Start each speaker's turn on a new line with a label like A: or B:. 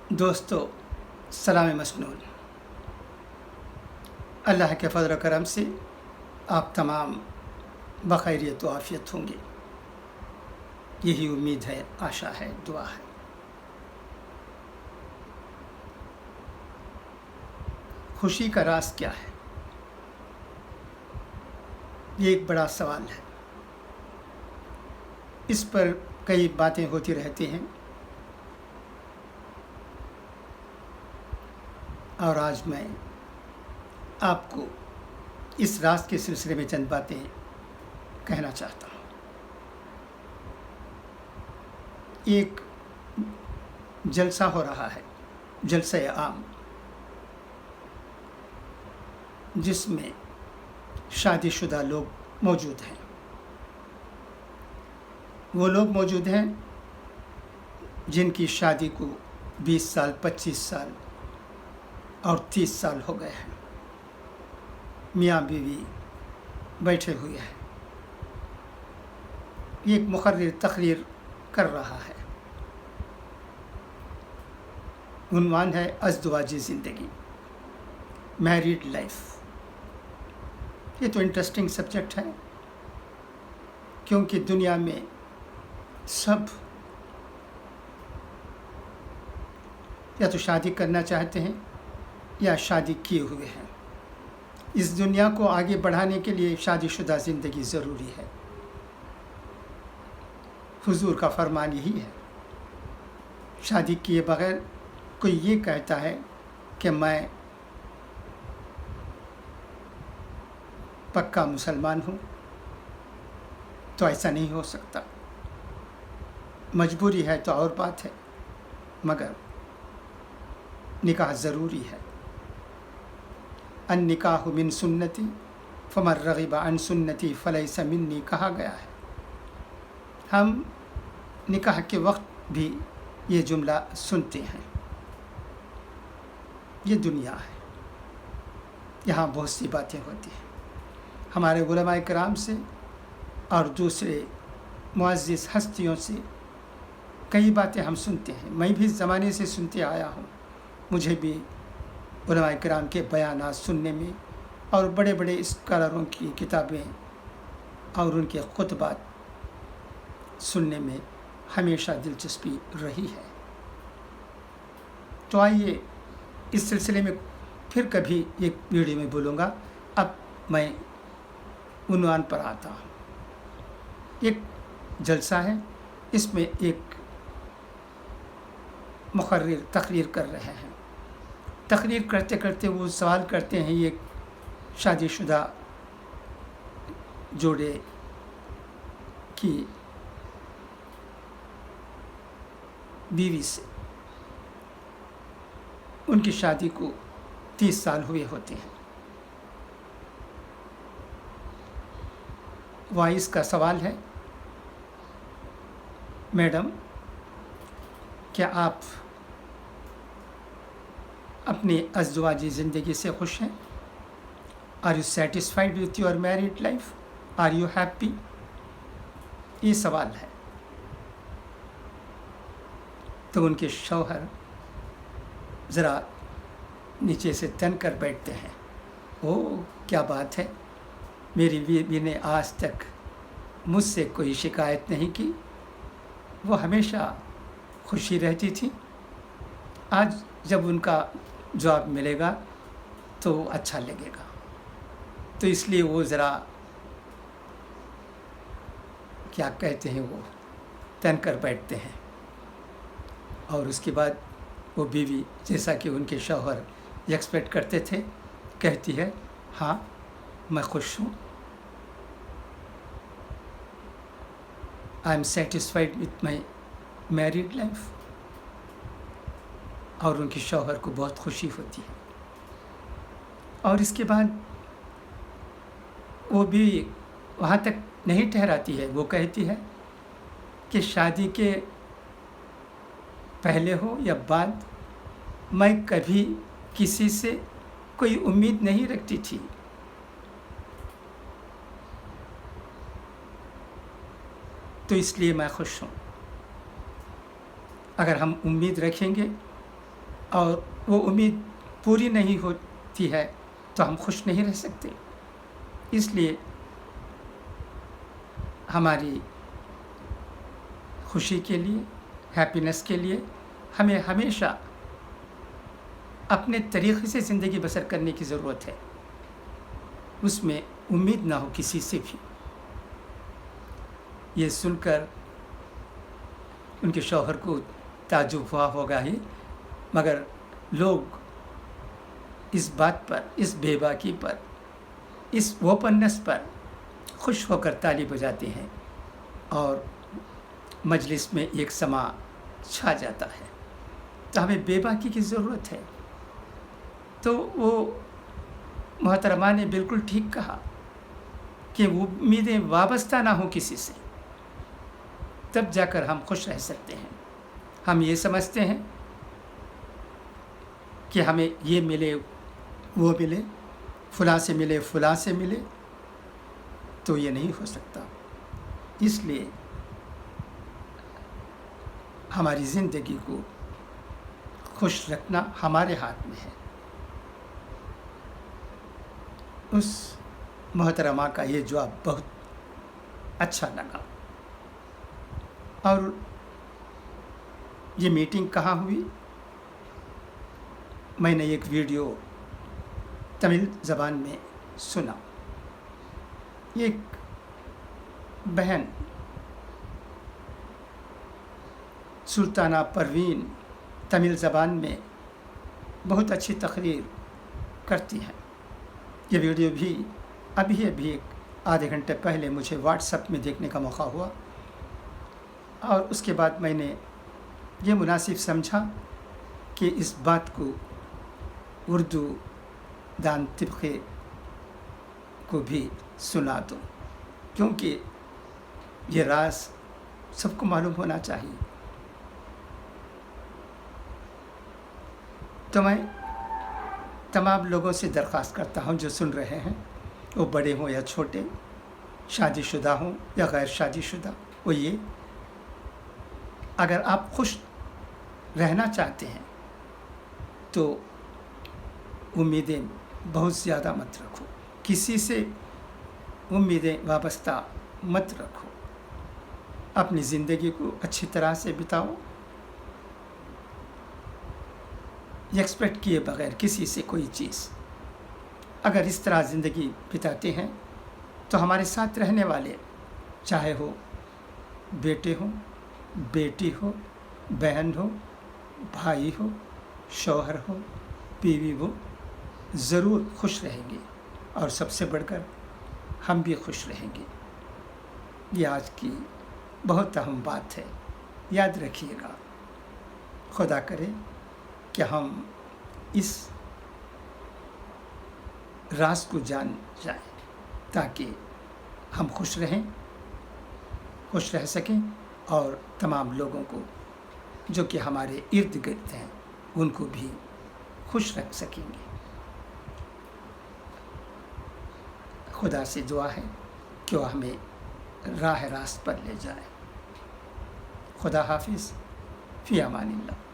A: دوستو سلام مسنون، اللہ کے فضل و کرم سے آپ تمام بخیریت و عافیت ہوں گے، یہی امید ہے، آشا ہے، دعا ہے۔ خوشی کا راز کیا ہے؟ یہ ایک بڑا سوال ہے، اس پر کئی باتیں ہوتی رہتی ہیں، اور آج میں آپ کو اس راز کے سلسلے میں چند باتیں کہنا چاہتا ہوں۔ ایک جلسہ ہو رہا ہے، جلسہ عام، جس میں شادی شدہ لوگ موجود ہیں۔ وہ لوگ موجود ہیں جن کی شادی کو 20 سال، 25 سال اور 30 سال ہو گئے ہیں، میاں بیوی بیٹھے ہوئے ہیں۔ ایک مقرر تقریر کر رہا ہے، عنوان ہے ازدواجی زندگی، میریڈ لائف۔ یہ تو انٹرسٹنگ سبجیکٹ ہے، کیونکہ دنیا میں سب یا تو شادی کرنا چاہتے ہیں یا شادی کیے ہوئے ہیں۔ اس دنیا کو آگے بڑھانے کے لیے شادی شدہ زندگی ضروری ہے۔ حضور کا فرمان یہی ہے، شادی کیے بغیر کوئی یہ کہتا ہے کہ میں پکا مسلمان ہوں، تو ایسا نہیں ہو سکتا۔ مجبوری ہے تو اور بات ہے، مگر نکاح ضروری ہے۔ النکاح من سنتی فمن رغب عن سنتی فلیس منی کہا گیا ہے۔ ہم نکاح کے وقت بھی یہ جملہ سنتے ہیں۔ یہ دنیا ہے، یہاں بہت سی باتیں ہوتی ہیں۔ ہمارے علماء کرام سے اور دوسرے معزز ہستیوں سے کئی باتیں ہم سنتے ہیں، میں بھی زمانے سے سنتے آیا ہوں۔ مجھے بھی علماء کرام کے بیانات سننے میں اور بڑے بڑے اسکالروں کی کتابیں اور ان کے خطبات سننے میں ہمیشہ دلچسپی رہی ہے۔ تو آئیے اس سلسلے میں پھر کبھی ایک ویڈیو میں بولوں گا۔ اب میں عنوان پر آتا ہوں۔ ایک جلسہ ہے، اس میں ایک مقرر تقریر کر رہے ہیں۔ تقریر کرتے کرتے وہ سوال کرتے ہیں، یہ شادی شدہ جوڑے کی بیوی سے، ان کی شادی کو 30 سال ہوئے ہوتے ہیں۔ وائس کا سوال ہے، میڈم کیا آپ اپنی ازدواجی زندگی سے خوش ہیں؟ Are you satisfied with your married life? Are you happy? یہ سوال ہے۔ تو ان کے شوہر ذرا نیچے سے تن کر بیٹھتے ہیں۔ اوہ کیا بات ہے، میری بیوی نے آج تک مجھ سے کوئی شکایت نہیں کی، وہ ہمیشہ خوشی رہتی تھی، آج جب ان کا جواب ملے گا تو اچھا لگے گا۔ تو اس لیے وہ ذرا کیا کہتے ہیں، وہ تن کر بیٹھتے ہیں، اور اس کے بعد وہ بیوی جیسا کہ ان کے شوہر ایکسپیکٹ کرتے تھے کہتی ہے، ہاں میں خوش ہوں، I am satisfied with my married life. اور ان کے شوہر کو بہت خوشی ہوتی ہے۔ اور اس کے بعد وہ بھی وہاں تک نہیں ٹھہراتی ہے، وہ کہتی ہے کہ شادی کے پہلے ہو یا بعد میں کبھی کسی سے کوئی امید نہیں رکھتی تھی، تو اس لیے میں خوش ہوں۔ اگر ہم امید رکھیں گے اور وہ امید پوری نہیں ہوتی ہے تو ہم خوش نہیں رہ سکتے۔ اس لیے ہماری خوشی کے لیے، ہیپینس کے لیے ہمیں ہمیشہ اپنے طریقے سے زندگی بسر کرنے کی ضرورت ہے، اس میں امید نہ ہو کسی سے بھی۔ یہ سن کر ان کے شوہر کو تعجب ہوا ہوگا ہی، مگر لوگ اس بات پر، اس بے باکی پر، اس اوپننس پر خوش ہو کر تالی بجاتے ہیں اور مجلس میں ایک سما چھا جاتا ہے۔ تو ہمیں بے باکی کی ضرورت ہے۔ تو وہ محترمہ نے بالکل ٹھیک کہا کہ وہ امیدیں وابستہ نہ ہوں کسی سے، تب جا کر ہم خوش رہ سکتے ہیں۔ ہم یہ سمجھتے ہیں کہ ہمیں یہ ملے، وہ ملے، فلاں سے ملے، فلاں سے ملے، تو یہ نہیں ہو سکتا۔ اس لیے ہماری زندگی کو خوش رکھنا ہمارے ہاتھ میں ہے۔ اس محترمہ کا یہ جواب بہت اچھا لگا۔ اور یہ میٹنگ کہاں ہوئی؟ میں نے ایک ویڈیو تمل زبان میں سنا۔ ایک بہن سلطانہ پروین تمل زبان میں بہت اچھی تقریر کرتی ہیں۔ یہ ویڈیو بھی ابھی ایک آدھے گھنٹے پہلے مجھے واٹس ایپ میں دیکھنے کا موقع ہوا، اور اس کے بعد میں نے یہ مناسب سمجھا کہ اس بات کو اردو دان طبقے کو بھی سنا دوں، کیونکہ یہ راز سب کو معلوم ہونا چاہیے۔ تو میں تمام لوگوں سے درخواست کرتا ہوں جو سن رہے ہیں، وہ بڑے ہوں یا چھوٹے، شادی شدہ ہوں یا غیر شادی شدہ، وہ یہ اگر آپ خوش رہنا چاہتے ہیں تو امیدیں بہت زیادہ مت رکھو، کسی سے امیدیں وابستہ مت رکھو، اپنی زندگی کو اچھی طرح سے بتاؤ، ایکسپیکٹ کیے بغیر کسی سے کوئی چیز۔ اگر اس طرح زندگی بتاتے ہیں تو ہمارے ساتھ رہنے والے، چاہے ہو بیٹے ہوں، بیٹی ہو، بہن ہو، بھائی ہو، شوہر ہو، بیوی ہو، ضرور خوش رہیں گے، اور سب سے بڑھ کر ہم بھی خوش رہیں گے۔ یہ آج کی بہت اہم بات ہے، یاد رکھیے گا۔ خدا کرے کہ ہم اس راز کو جان جائیں تاکہ ہم خوش رہیں، خوش رہ سکیں، اور تمام لوگوں کو جو کہ ہمارے ارد گرد ہیں ان کو بھی خوش رکھ سکیں گے۔ خدا سے دعا ہے کہ وہ ہمیں راہ راست پر لے جائے۔ خدا حافظ، فی امان اللہ۔